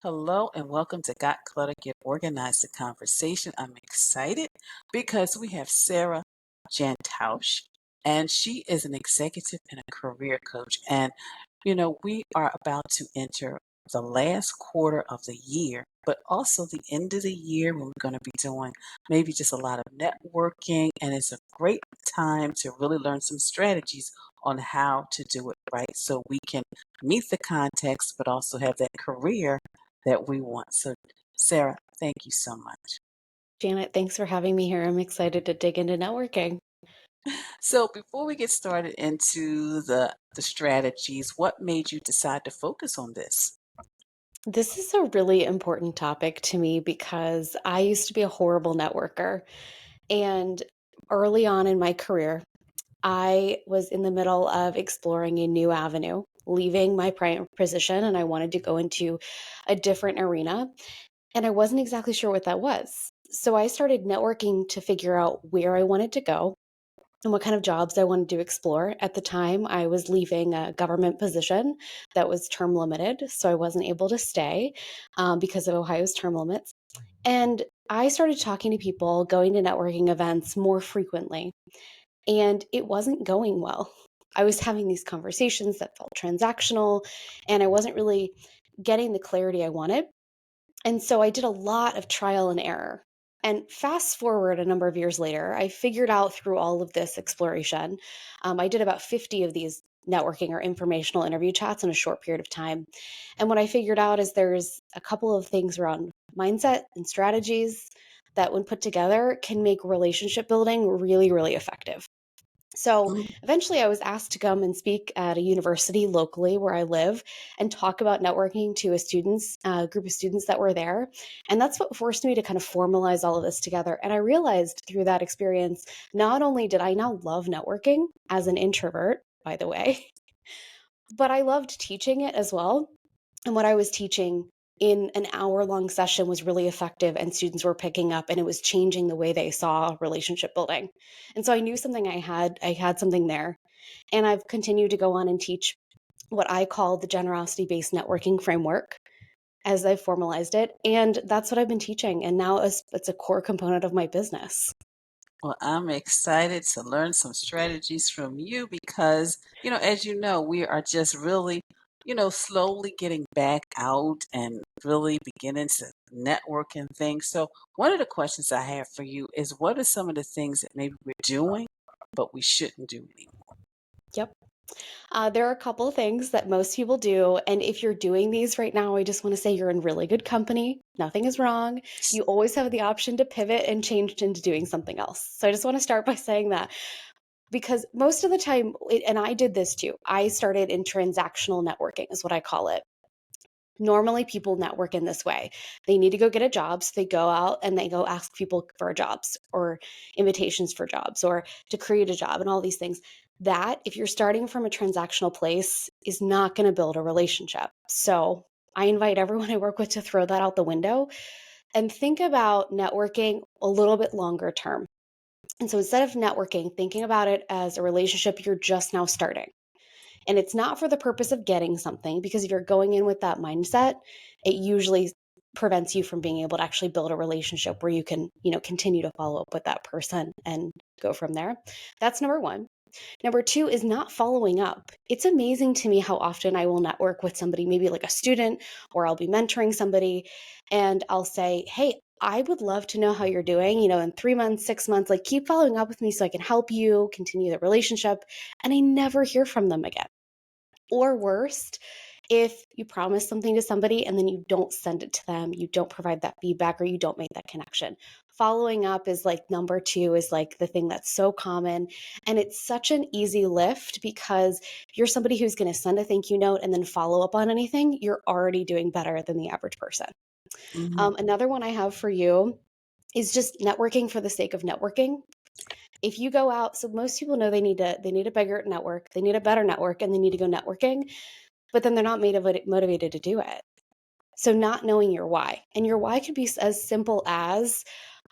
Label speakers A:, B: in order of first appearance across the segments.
A: hello, and welcome to Got Clutter, Get Organized, the conversation. I'm excited because we have Sarah JanTausch, and she is an executive and a career coach. We are about to enter the last quarter of the year, but also the end of the year when we're going to be doing maybe just a lot of networking. And it's a great time to really learn some strategies on how to do it right so we can meet the context, but also have that career that we want. So, Sarah, thank you so much.
B: Janet, thanks for having me here. I'm excited to dig into networking.
A: So, before we get started into the strategies, what made you decide to focus on this?
B: This is a really important topic to me because I used to be a horrible networker. And early on in my career, I was in the middle of exploring a new avenue, leaving my prior position, and I wanted to go into a different arena. And I wasn't exactly sure what that was. So I started networking to figure out where I wanted to go and what kind of jobs I wanted to explore. At the time, I was leaving a government position that was term limited, so I wasn't able to stay because of Ohio's term limits. And I started talking to people, going to networking events more frequently, and it wasn't going well. I was having these conversations that felt transactional, and I wasn't really getting the clarity I wanted. And so I did a lot of trial and error. And fast forward a number of years later, I figured out through all of this exploration, I did about 50 of these networking or informational interview chats in a short period of time. And what I figured out is there's a couple of things around mindset and strategies that, when put together, can make relationship building really, really effective. So
A: Mm.
B: eventually, I was asked to come and speak at a university locally where I live and talk about networking to a group of students that were there. And that's what forced me to kind of formalize all of this together. And I realized through that experience, not only did I now love networking as an introvert, by the way, but I loved teaching it as well. And what I was teaching in an hour-long session was really effective, and students were picking up, and it was changing the way they saw relationship building. And so I knew something I had something there. And I've continued to go on and teach what I call the generosity-based networking framework as I've formalized it. And that's what I've been teaching. And now it's a core component of my business.
A: Well, I'm excited to learn some strategies from you because, as you know, we are just really, slowly getting back out and really beginning to network and things. So, one of the questions I have for you is what are some of the things that maybe we're doing, but we shouldn't do anymore?
B: Yep. There are a couple of things that most people do. And if you're doing these right now, I just want to say you're in really good company. Nothing is wrong. You always have the option to pivot and change into doing something else. So I just want to start by saying that because most of the time, and I did this too, I started in transactional networking, is what I call it. Normally, people network in this way. They need to go get a job, so they go out and they go ask people for jobs or invitations for jobs or to create a job and all these things. That, if you're starting from a transactional place, is not going to build a relationship. So I invite everyone I work with to throw that out the window and think about networking a little bit longer term. And so instead of networking, thinking about it as a relationship you're just now starting. And it's not for the purpose of getting something, because if you're going in with that mindset, it usually prevents you from being able to actually build a relationship where you can, continue to follow up with that person and go from there. That's number one. Number two is not following up. It's amazing to me how often I will network with somebody, maybe like a student, or I'll be mentoring somebody, and I'll say, hey, I would love to know how you're doing, in 3 months, 6 months, like keep following up with me so I can help you continue the relationship. And I never hear from them again. Or worst, if you promise something to somebody and then you don't send it to them, you don't provide that feedback, or you don't make that connection. Following up is like number two, is like the thing that's so common. And it's such an easy lift because if you're somebody who's going to send a thank you note and then follow up on anything, you're already doing better than the average person.
A: Mhm.
B: Another one I have for you is just networking for the sake of networking. If you go out, so most people know they need a bigger network, they need a better network, and they need to go networking, but then they're not motivated to do it. So not knowing your why, and your why could be as simple as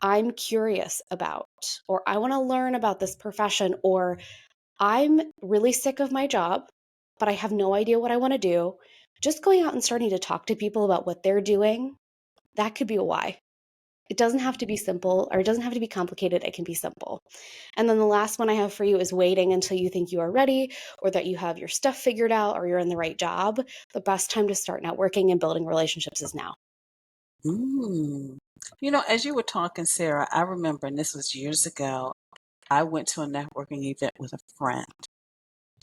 B: I'm curious about, or I want to learn about this profession, or I'm really sick of my job, but I have no idea what I want to do. just going out and starting to talk to people about what they're doing, that could be a why. It doesn't have to be simple, or it doesn't have to be complicated. It can be simple. And then the last one I have for you is waiting until you think you are ready, or that you have your stuff figured out, or you're in the right job. The best time to start networking and building relationships is now.
A: Mm. As you were talking, Sarah, I remember, and this was years ago, I went to a networking event with a friend.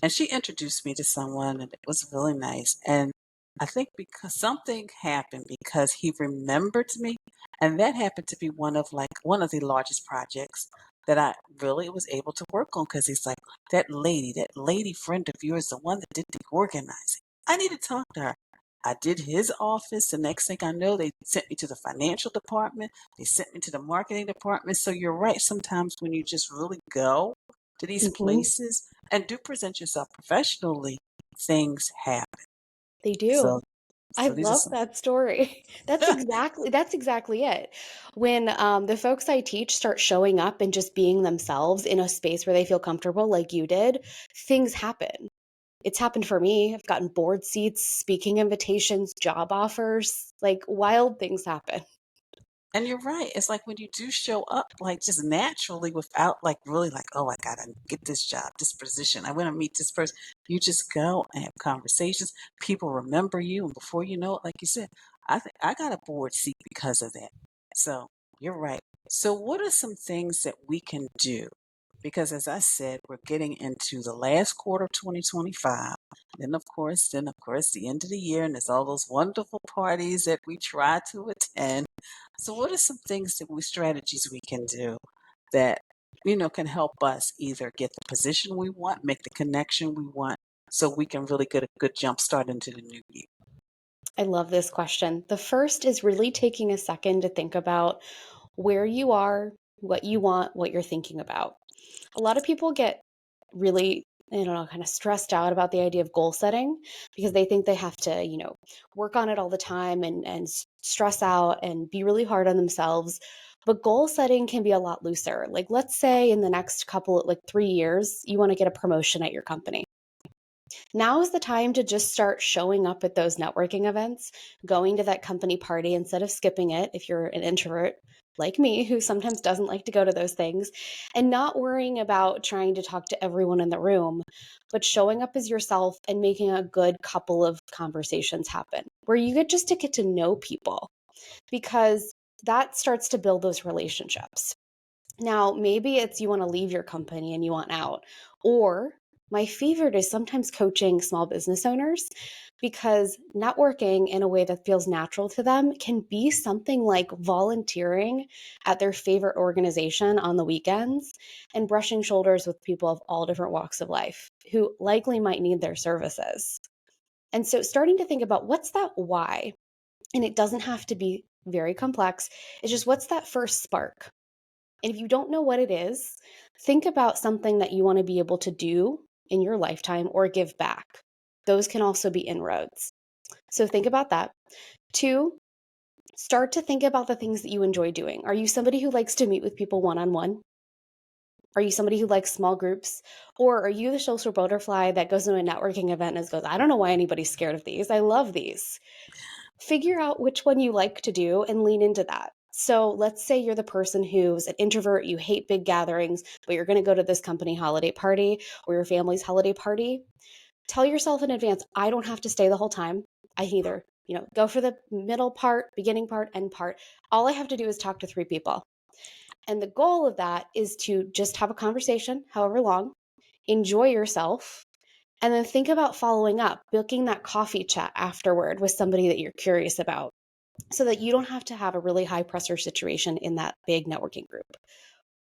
A: And she introduced me to someone, and it was really nice. And I think because something happened, because he remembered me, and that happened to be one of the largest projects that I really was able to work on. Because he's like, that lady friend of yours, the one that did the organizing. I need to talk to her. I did his office. The next thing I know, they sent me to the financial department. They sent me to the marketing department. So you're right. Sometimes when you just really go to these
B: Mhm.
A: places and do present yourself professionally, things happen.
B: They do.
A: So,
B: I
A: so these are
B: love
A: some.
B: that story. That's exactly it. When the folks I teach start showing up and just being themselves in a space where they feel comfortable, like you did, things happen. It's happened for me. I've gotten board seats, speaking invitations, job offers, like wild things happen.
A: And you're right. It's like when you do show up, like just naturally, without like really like, oh, I gotta get this job, this position. I want to meet this person. You just go and have conversations. People remember you, and before you know it, like you said, I think I got a board seat because of that. So you're right. So what are some things that we can do? Because as I said, we're getting into the last quarter of 2025. Then of course, the end of the year, and there's all those wonderful parties that we try to attend. So what are some things that strategies we can do that, can help us either get the position we want, make the connection we want, so we can really get a good jump start into the new year?
B: I love this question. The first is really taking a second to think about where you are, what you want, what you're thinking about. A lot of people get really, I don't know, kind of stressed out about the idea of goal setting because they think they have to, work on it all the time and stress out and be really hard on themselves. But goal setting can be a lot looser. Like, let's say in the next couple, like 3 years, you want to get a promotion at your company. Now is the time to just start showing up at those networking events, going to that company party instead of skipping it if you're an introvert like me who sometimes doesn't like to go to those things, and not worrying about trying to talk to everyone in the room, but showing up as yourself and making a good couple of conversations happen where you get just to get to know people, because that starts to build those relationships. Now, maybe it's you want to leave your company and you want out. Or my favorite is sometimes coaching small business owners, because networking in a way that feels natural to them can be something like volunteering at their favorite organization on the weekends and brushing shoulders with people of all different walks of life who likely might need their services. And so starting to think about what's that why, and it doesn't have to be very complex. It's just what's that first spark? And if you don't know what it is, think about something that you want to be able to do in your lifetime or give back. Those can also be inroads. So think about that. Two, start to think about the things that you enjoy doing. Are you somebody who likes to meet with people one on one? Are you somebody who likes small groups? Or are you the social butterfly that goes to a networking event and goes, I don't know why anybody's scared of these. I love these. Figure out which one you like to do and lean into that. So let's say you're the person who's an introvert, you hate big gatherings, but you're going to go to this company holiday party or your family's holiday party. Tell yourself in advance, I don't have to stay the whole time. I can either, go for the middle part, beginning part, end part. All I have to do is talk to 3 people. And the goal of that is to just have a conversation, however long, enjoy yourself, and then think about following up, booking that coffee chat afterward with somebody that you're curious about, so that you don't have to have a really high pressure situation in that big networking group.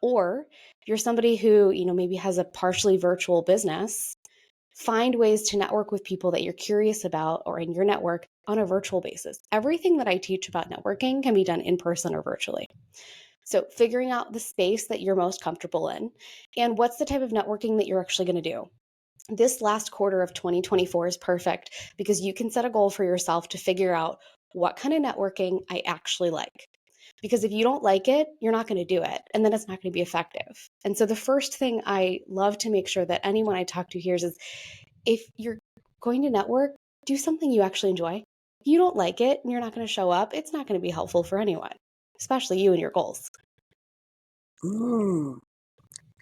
B: Or if you're somebody who, maybe has a partially virtual business, find ways to network with people that you're curious about or in your network on a virtual basis. Everything that I teach about networking can be done in person or virtually. So, figuring out the space that you're most comfortable in and what's the type of networking that you're actually going to do. This last quarter of 2024 is perfect because you can set a goal for yourself to figure out what kind of networking I actually like. Because if you don't like it, you're not going to do it, and then it's not going to be effective. And so, the first thing I love to make sure that anyone I talk to hears is, if you're going to network, do something you actually enjoy. If you don't like it and you're not going to show up, it's not going to be helpful for anyone, especially you and your goals.
A: Mm.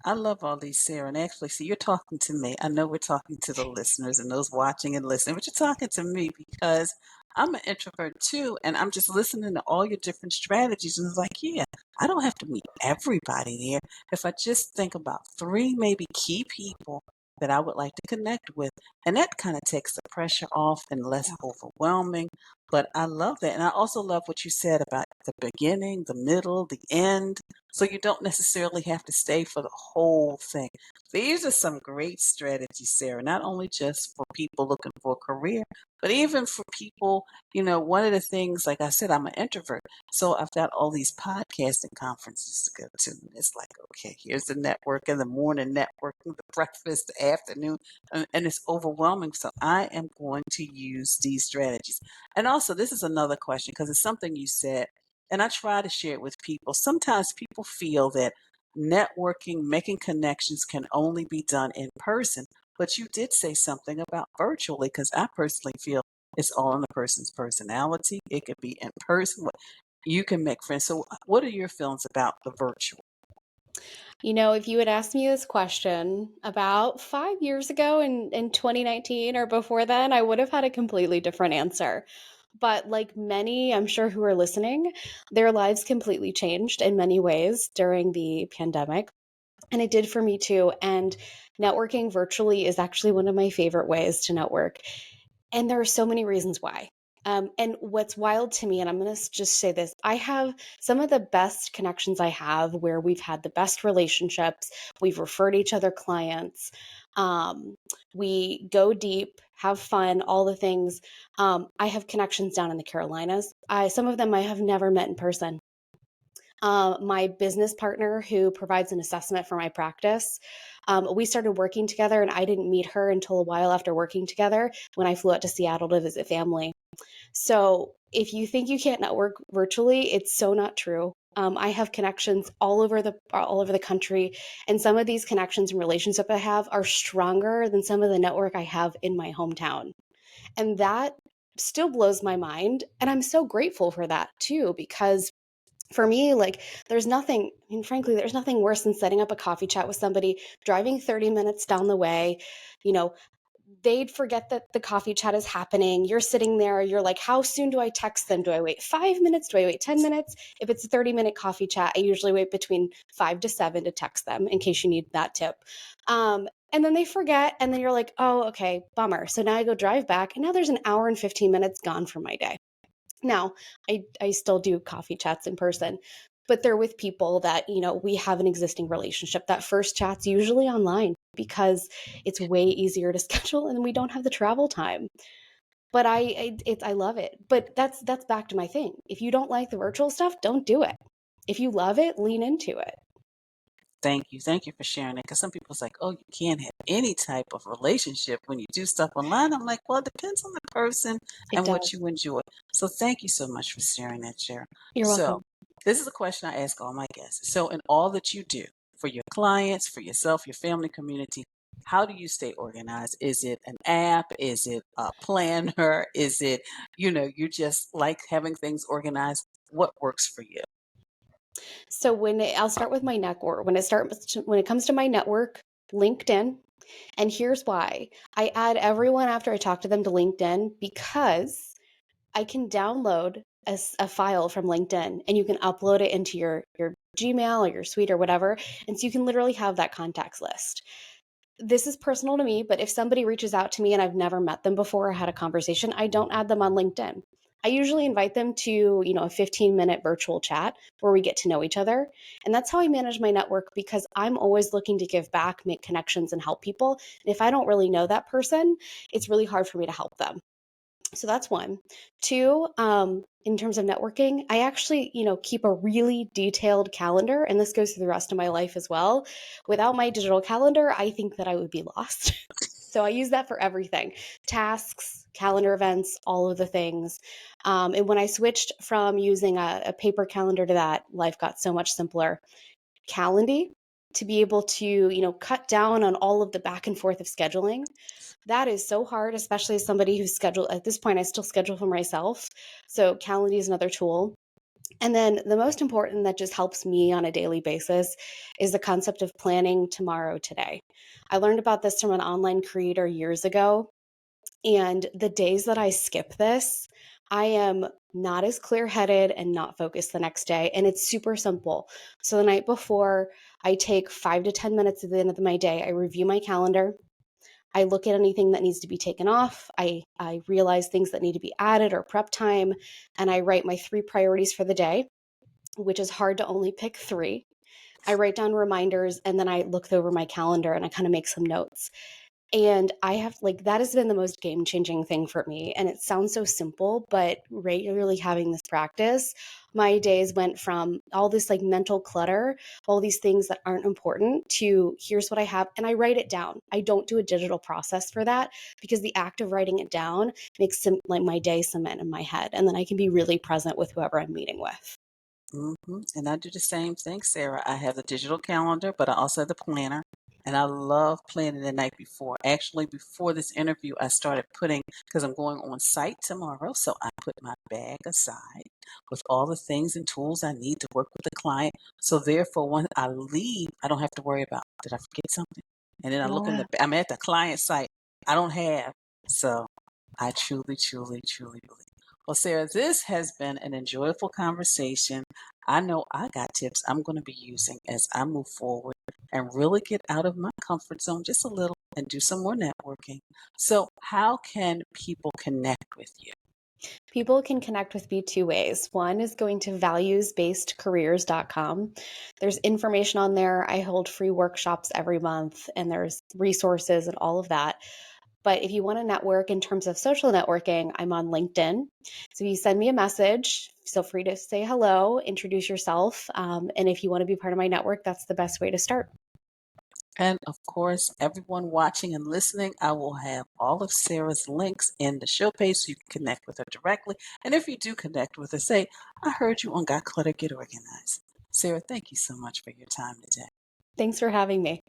A: I love all these, Sarah. And actually, see, you're talking to me. I know we're talking to the listeners and those watching and listening, but you're talking to me because I'm an introvert too. And I'm just listening to all your different strategies. And it's like, yeah, I don't have to meet everybody there. If I just think about three, maybe key people that I would like to connect with, and that kind of takes the pressure off and less
B: Yeah.
A: overwhelming. But I love that. And I also love what you said about the beginning, the middle, the end, so you don't necessarily have to stay for the whole thing. These are some great strategies, Sarah, not only just for people looking for a career, but even for people, one of the things, like I said, I'm an introvert. So I've got all these podcasting conferences to go to. And it's like, okay, here's the network in the morning, networking, the breakfast, the afternoon, and it's overwhelming. So I am going to use these strategies. And also, this is another question because it's something you said and I try to share it with people. Sometimes people feel that networking, making connections can only be done in person. But you did say something about virtually, because I personally feel it's all in the person's personality. It could be in person. You can make friends. So, what are your feelings about the virtual?
B: If you had asked me this question about 5 years ago in 2019 or before then, I would have had a completely different answer. But like many, I'm sure, who are listening, their lives completely changed in many ways during the pandemic. And it did for me too. And networking virtually is actually one of my favorite ways to network. And there are so many reasons why. And what's wild to me, and I'm going to just say this, I have some of the best connections I have where we've had the best relationships. We've referred each other clients. Um, we go deep, have fun, all the things. I have connections down in the Carolinas. Some of them I have never met in person. My business partner who provides an assessment for my practice. We started working together, and I didn't meet her until a while after working together when I flew out to Seattle to visit family. So if you think you can't network virtually, it's so not true. I have connections all over the country, and some of these connections and relationships I have are stronger than some of the network I have in my hometown, and that still blows my mind. And I'm so grateful for that too, because for me, like, frankly, there's nothing worse than setting up a coffee chat with somebody, driving 30 minutes down the way. You know, they'd forget that the coffee chat is happening. You're sitting there, you're like, how soon do I text them? Do I wait 5 minutes? Do I wait 10 minutes? If it's a 30-minute coffee chat, I usually wait between 5 to 7 to text them in case you need that tip. And then they forget, and then you're like, oh, okay, bummer. So now I go drive back, and now there's an hour and 15 minutes gone from my day. Now, I still do coffee chats in person, but they're with people that, we have an existing relationship. That first chat's usually online because it's way easier to schedule and we don't have the travel time. But I love it. But that's back to my thing. If you don't like the virtual stuff, don't do it. If you love it, lean into it.
A: Thank you. Thank you for sharing that. Because some people's like, oh, you can't have any type of relationship when you do stuff online. I'm like, well, it depends on the person
B: It
A: and
B: does.
A: what you enjoy. So thank you so much for sharing that, Sharon.
B: You're
A: So
B: welcome.
A: this is a question I ask all my guests. So in all that you do for your clients, for yourself, your family, community, how do you stay organized? Is it an app? Is it a planner? Is it, you just like having things organized? What works for you?
B: So I'll start with my network. When it comes to my network, LinkedIn. And here's why. I add everyone after I talk to them to LinkedIn because I can download a file from LinkedIn and you can upload it into your Gmail or your suite or whatever. And so you can literally have that contacts list. This is personal to me, but if somebody reaches out to me and I've never met them before or had a conversation, I don't add them on LinkedIn. I usually invite them to, a 15-minute virtual chat where we get to know each other. And that's how I manage my network because I'm always looking to give back, make connections, and help people. And if I don't really know that person, it's really hard for me to help them. So that's one. Two, in terms of networking, I actually, keep a really detailed calendar, and this goes through the rest of my life as well. Without my digital calendar, I think that I would be lost. So I use that for everything: tasks, calendar events, all of the things. And when I switched from using a paper calendar to that, life got so much simpler. Calendly. to be able to, cut down on all of the back and forth of scheduling. That is so hard, especially as somebody who's scheduled at this point. I still schedule for myself. So Calendly is another tool. And then the most important that just helps me on a daily basis is the concept of planning tomorrow today. I learned about this from an online creator years ago. And the days that I skip this, I am not as clear headed and not focused the next day. And it's super simple. So the night before, I take 5 to 10 minutes at the end of my day, I review my calendar. I look at anything that needs to be taken off. I realize things that need to be added or prep time. And I write my 3 priorities for the day, which is hard to only pick 3. I write down reminders and then I look over my calendar and I kind of make some notes. And I have that has been the most game changing thing for me. And it sounds so simple, but regularly having this practice, my days went from all this mental clutter, all these things that aren't important, to here's what I have. And I write it down. I don't do a digital process for that because the act of writing it down makes my day cement in my head. And then I can be really present with whoever I'm meeting with.
A: And I do the same thing, Sarah. I have the digital calendar, but I also have the planner. And I love planning the night before. Actually, before this interview, I started putting, because I'm going on site tomorrow, so I put my bag aside with all the things and tools I need to work with the client. So therefore, when I leave, I don't have to worry about, did I forget something? And then I look in
B: Yeah.
A: I'm at the client site. I don't have. So I truly, truly, truly believe. Well, Sarah, this has been an enjoyable conversation. I know I got tips I'm going to be using as I move forward and really get out of my comfort zone just a little and do some more networking. So, how can people connect with you?
B: People can connect with me 2 ways. One is going to valuesbasedcareers.com. There's information on there. I hold free workshops every month, and there's resources and all of that. But if you want to network in terms of social networking, I'm on LinkedIn. So if you send me a message, feel free to say hello, introduce yourself. And if you want to be part of my network, that's the best way to start.
A: And of course, everyone watching and listening, I will have all of Sarah's links in the show page so you can connect with her directly. And if you do connect with her, say, I heard you on Got Clutter, Get Organized. Sarah, thank you so much for your time today.
B: Thanks for having me.